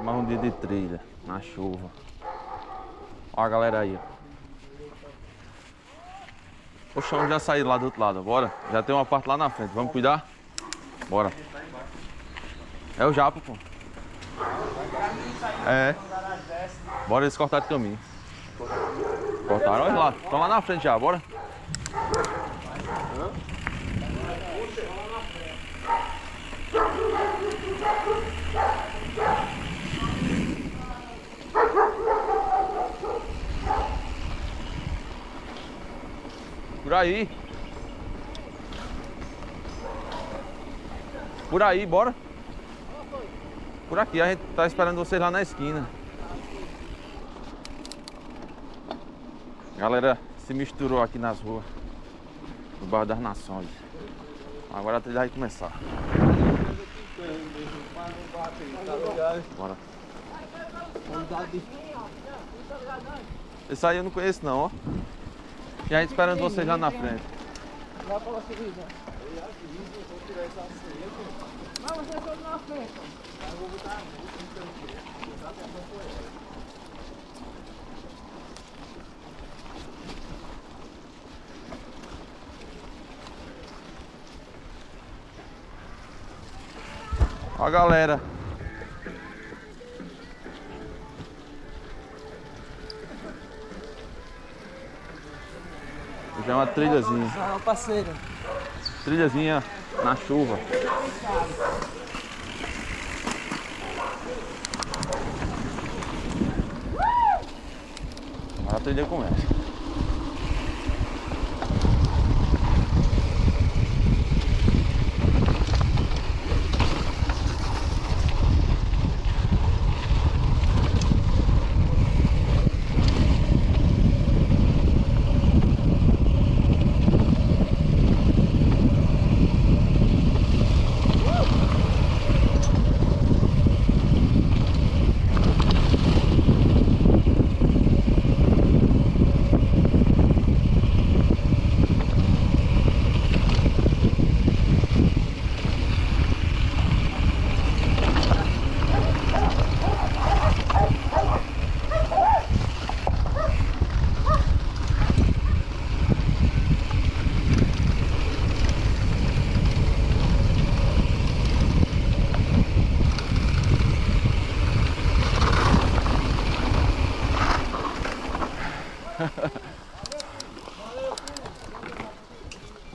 Mais um dia de trilha, na chuva. Ó a galera aí, ó. O chão já saiu lá do outro lado, bora. Já tem uma parte lá na frente, vamos cuidar? Bora. É o Japo, pô. É. Bora eles cortarem o caminho. Cortaram, olha lá. Estão lá na frente já, bora. Por aí. Por aí, bora. Por aqui, a gente tá esperando vocês lá na esquina. A galera se misturou aqui nas ruas do bairro das Nações. Agora a trilha vai começar. Bora. Esse aí eu não conheço não, ó. E a gente esperando vocês lá na frente. Vai para a subida. Não, você está na frente. Eu vou botar a Ó a galera. Já é uma trilhazinha. Ah, parceiro. Trilhazinha na chuva. Agora a trilha começa.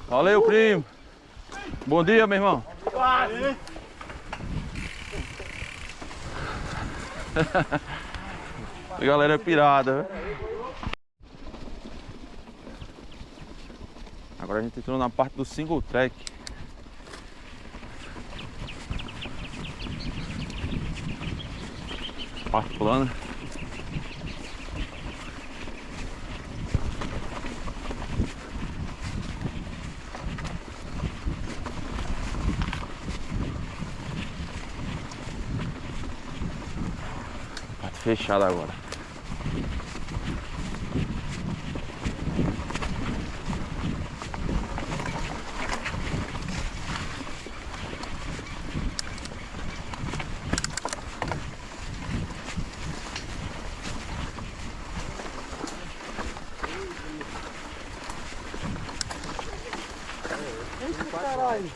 Valeu, primo. Bom dia, meu irmão. A galera é pirada, viu? Agora a gente entrou na parte do single track. Parte plana. Parte fechada agora. Caralho.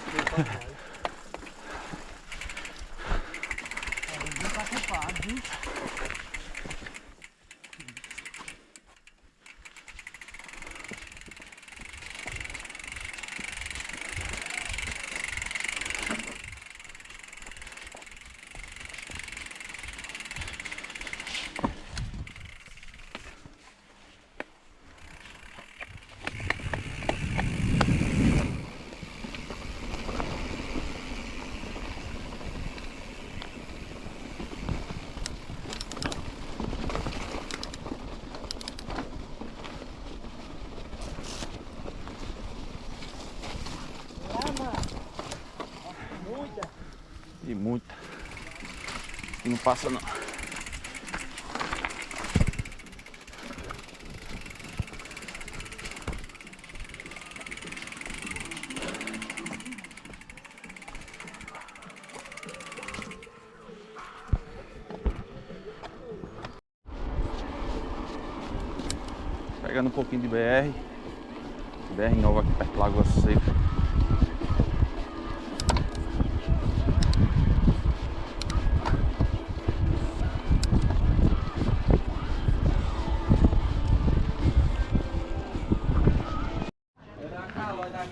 E muita. E não passa não. Pegando um pouquinho de BR. BR nova aqui perto da Lagoa Seca.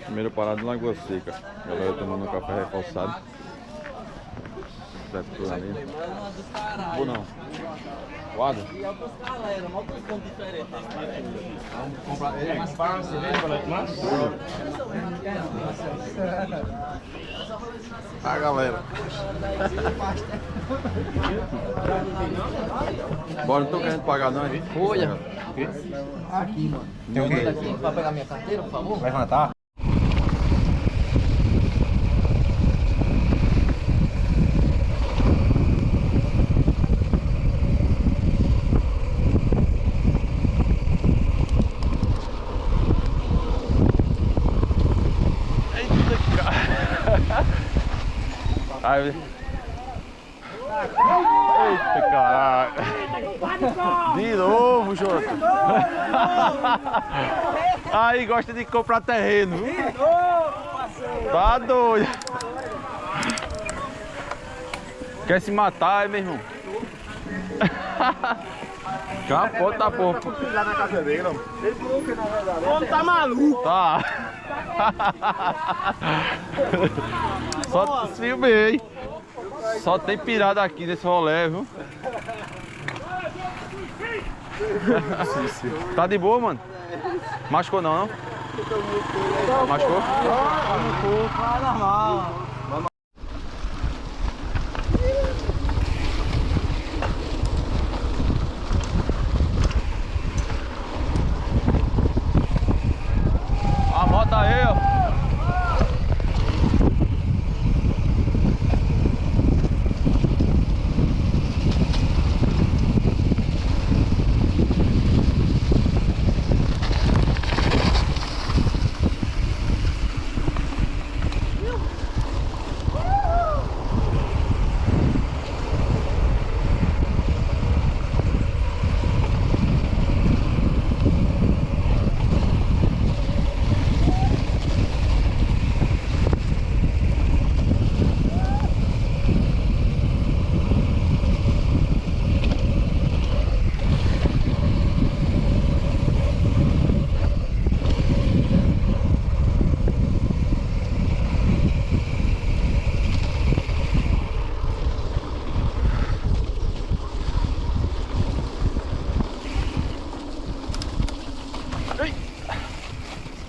Primeira parada em Lagoa Seca. Galera tomando um café reforçado. Certo por ali. Ou não? Guarda? E outras galera, uma coisa diferente. Vamos comprar uma cerveja para tomar? Ah, galera. Bora, não tô querendo pagar não, gente. Folha. Aqui, mano. Tem um aqui para pegar minha carteira, por favor? Levantar? Ai, eita, caralho. De novo, Jota. Aí gosta de comprar terreno. Tá doido. Quer se matar, meu irmão? Capota, tá pouco. Lá na casa dele, mano. Ele falou que na verdade. O homem tá maluco. Tá. Só se filmei. Só tem pirada aqui nesse rolê, viu? Tá de boa, mano? Machucou não, não? Machucou? Ah, normal. A moto aí, ó.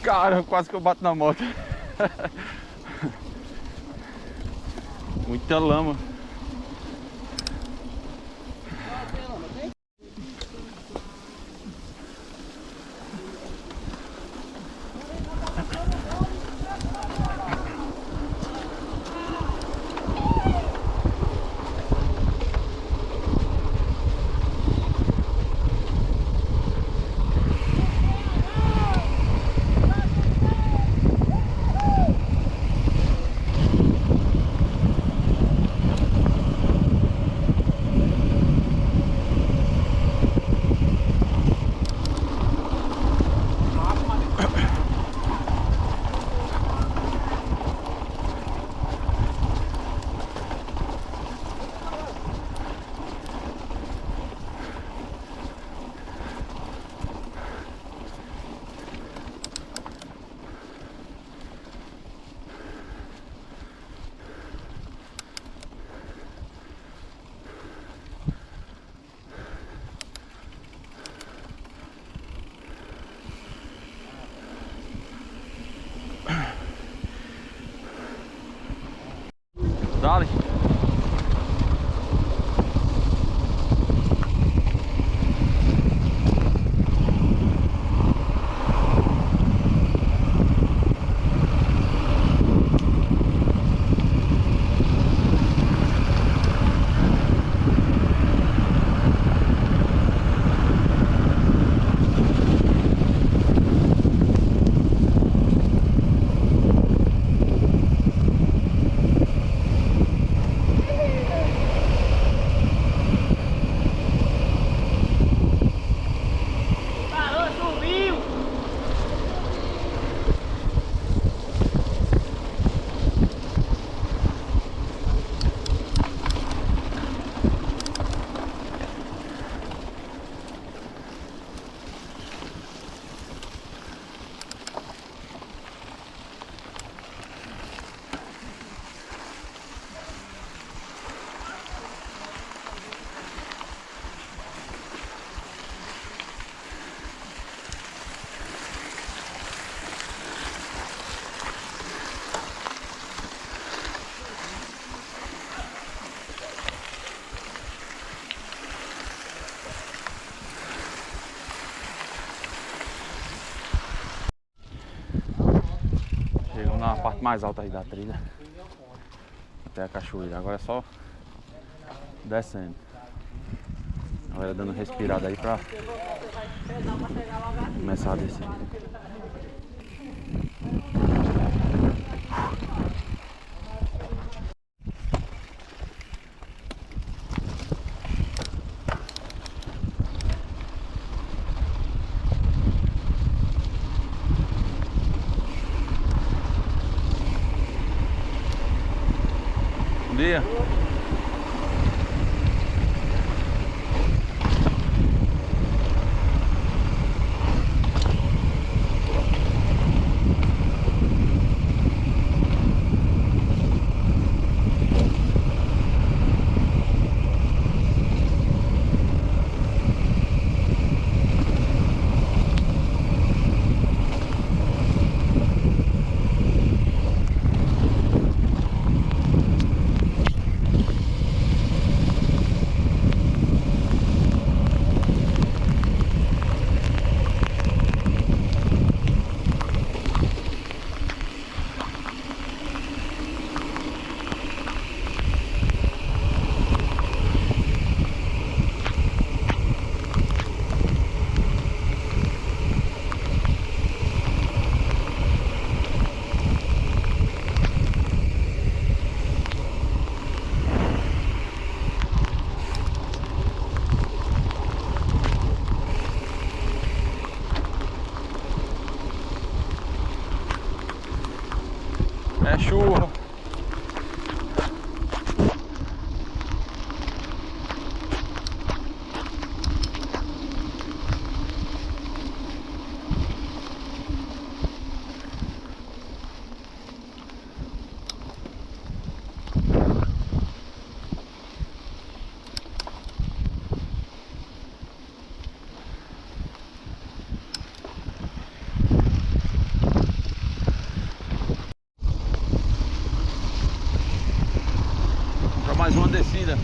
Cara, quase que eu bato na moto. Muita lama. parte mais alta aí da trilha. Até a cachoeira. Agora é só descendo. A galera dando respirada aí pra começar a descer. Bom dia. É chuva. Para mais uma descida.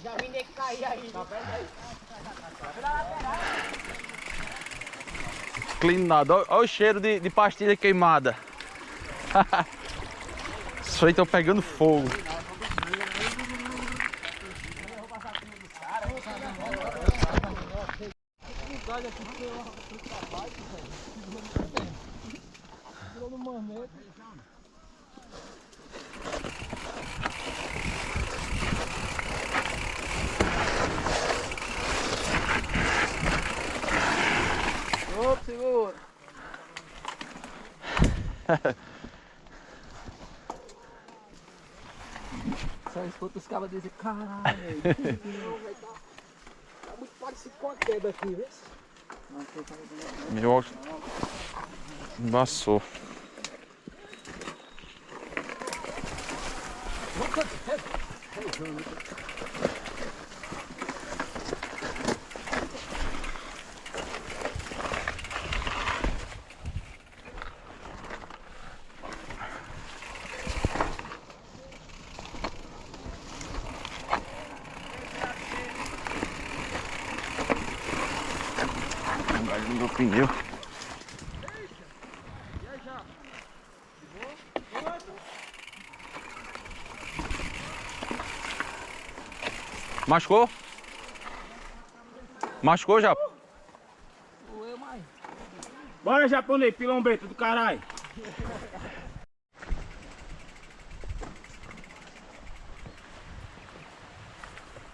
Já vim de cair aí. Inclinado. Olha o cheiro de pastilha queimada. Os freios estão pegando fogo. Opa, segura. Só escuta os cabos dizer, caralho. Tá muito parecido com a queda aqui, viu? Meu óculos embaçou. pneu. Machucou? Machucou já? Doeu, mãe. Bora, japonês, pilombeto do caralho.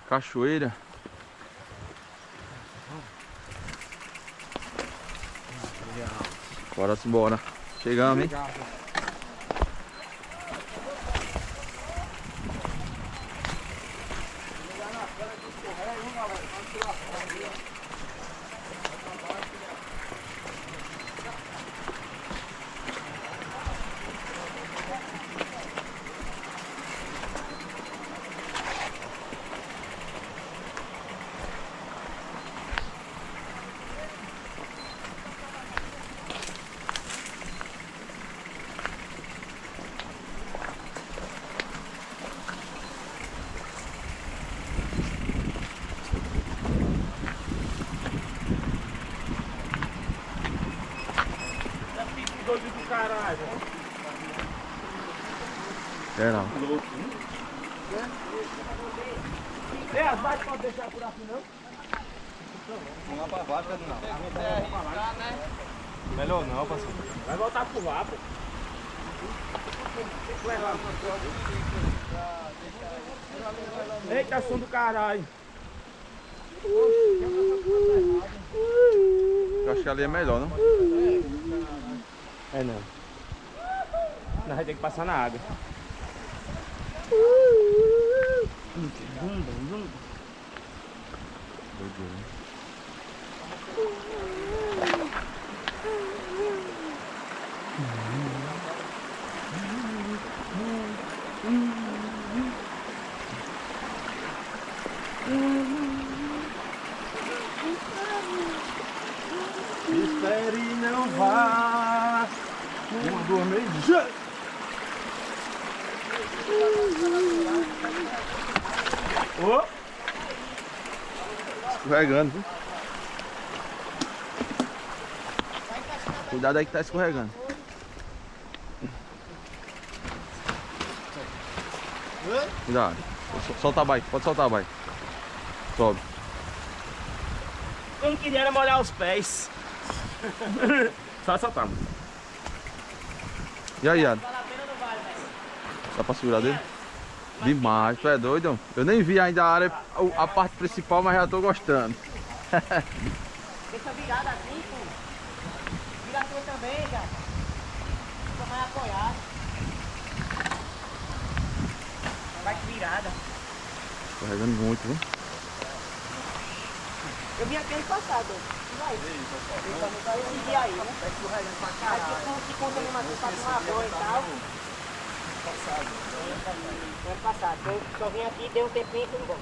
Cachoeira. Bora embora. Chegamos, hein? Doido do caralho. Geral. É, as baixas pode deixar por aqui não? Vamos lá pra baixo, não. Melhor não, parceiro. Vai voltar pro lá, pô. Eita, som do caralho. Eu acho que ali é melhor, não? É não. Nós vamos ter que passar na água. Espere e não vá. Uma, duas, meio. Já! Ô! Escorregando, viu? Cuidado aí que tá escorregando. Cuidado. Solta a bike, pode soltar a bike. Sobe. Eu não queria era molhar os pés. Só soltamos. E aí, Adam? Dá pra segurar dele? Demais, tu é doido? Eu nem vi ainda a área, a parte principal, mas já tô gostando. Deixa virada assim, pô. Vira a tua também, já. Fica mais apoiado. Vai virada. Escorregando muito, viu? Eu vim aqui ano passado. Vai. Esse dia aí, né? Aí que conta mesmo aqui, tá com uma boa e tal. Ano passado. Eu só vim aqui, dei um tempinho e fui embora.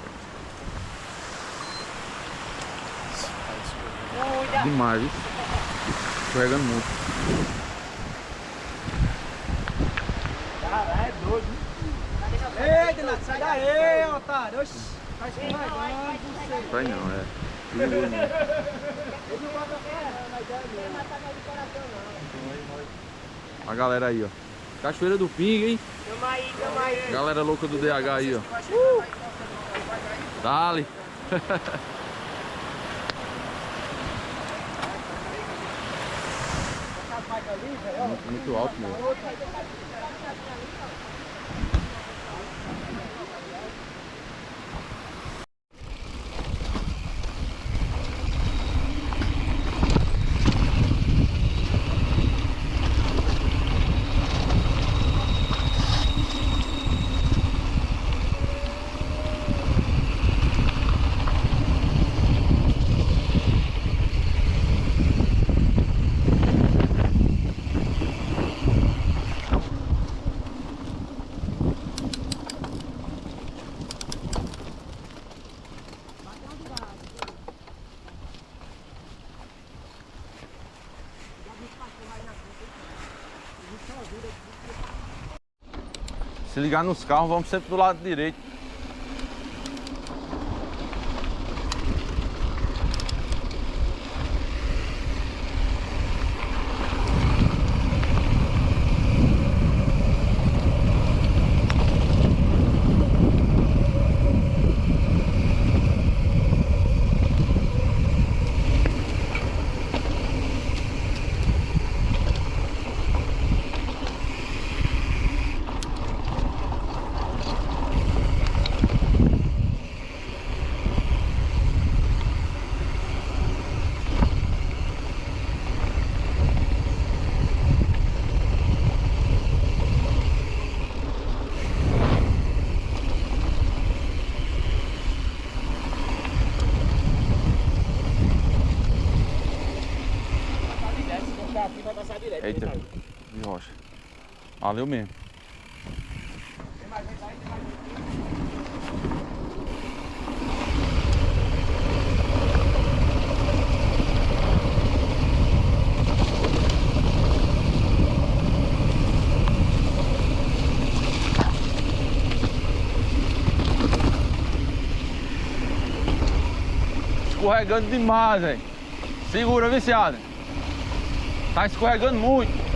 Cuida. Demais, viu? Escorregando muito. Caralho, é doido. Ei, Renato, sai daí, otário. Oxi, vai escorregando você. Vai não, é. Perigoso mesmo. A galera aí, ó. Cachoeira do Pinga, hein? Tamo aí, tamo aí. Galera louca do DH aí, ó. Dale. Muito alto, meu. Se ligar nos carros, vamos sempre do lado direito. passar direto. Eita, de rocha. Valeu mesmo. Escorregando demais, velho. Segura, viciado. Tá escorregando muito.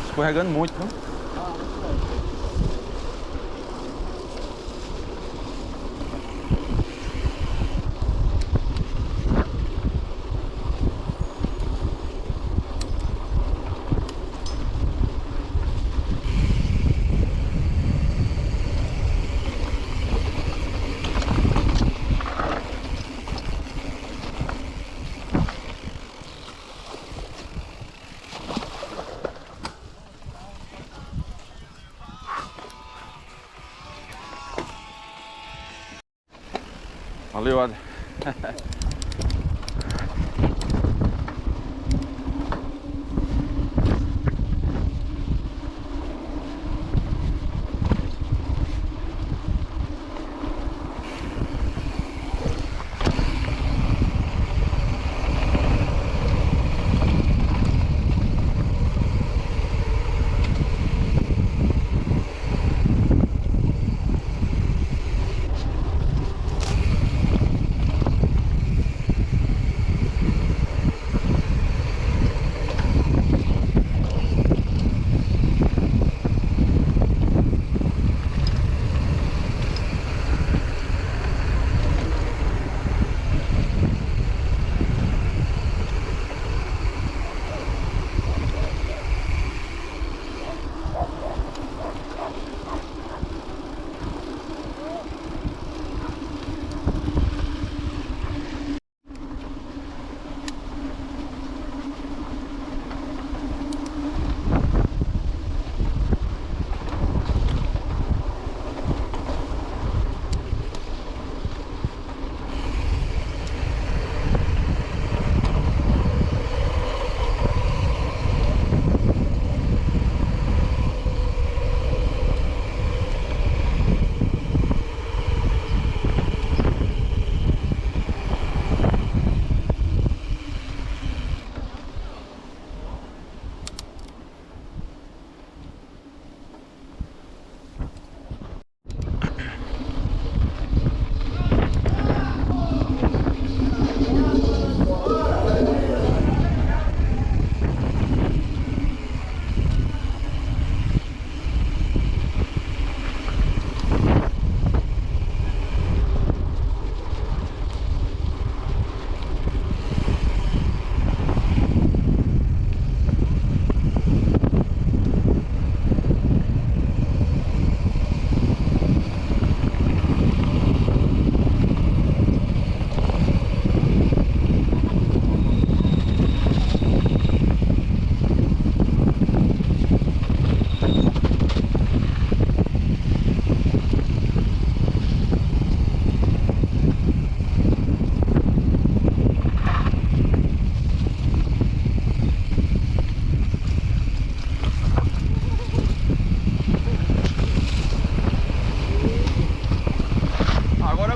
Escorregando muito, não? Valeu, Adri.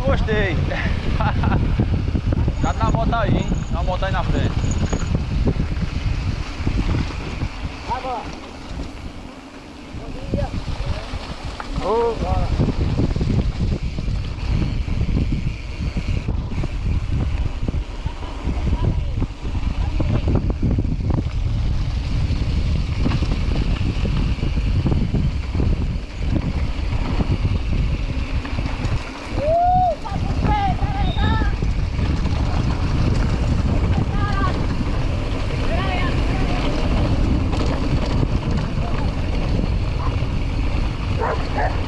Gostei. Já dá uma volta aí, hein? Dá uma volta aí na frente. Agora. Bom dia. Ô, bora. Caralho.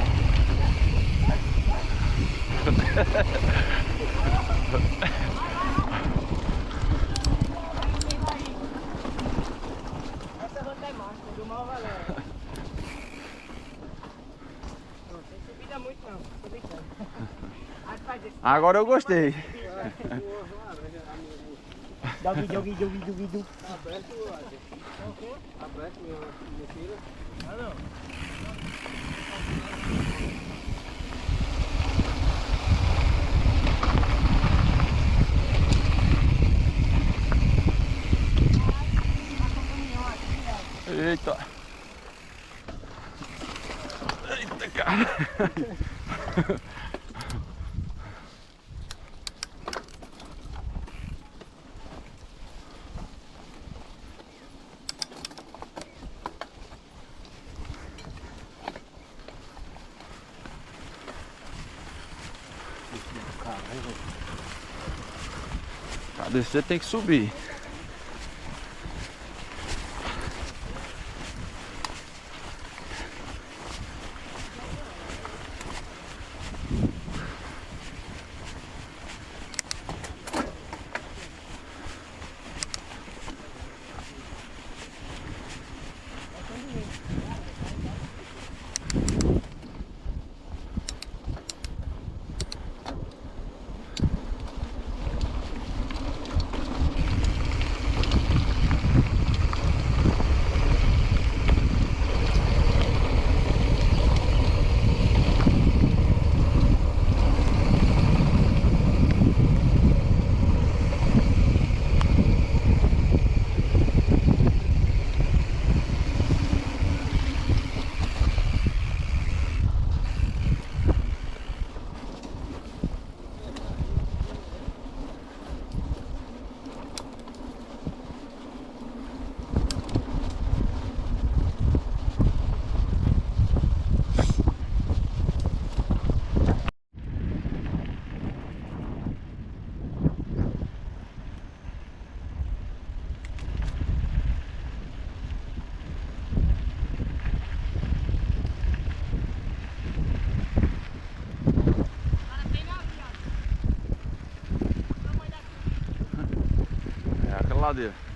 Essa rota é massa, do mal valendo. Não tem subida muito não, tô brincando. Aí faz esse. Agora eu gostei. Dá o vídeo. Aberto minha mochila. Ah, não. Eita. Eita, cara. Pra descer tem que subir. É aquela ladeira.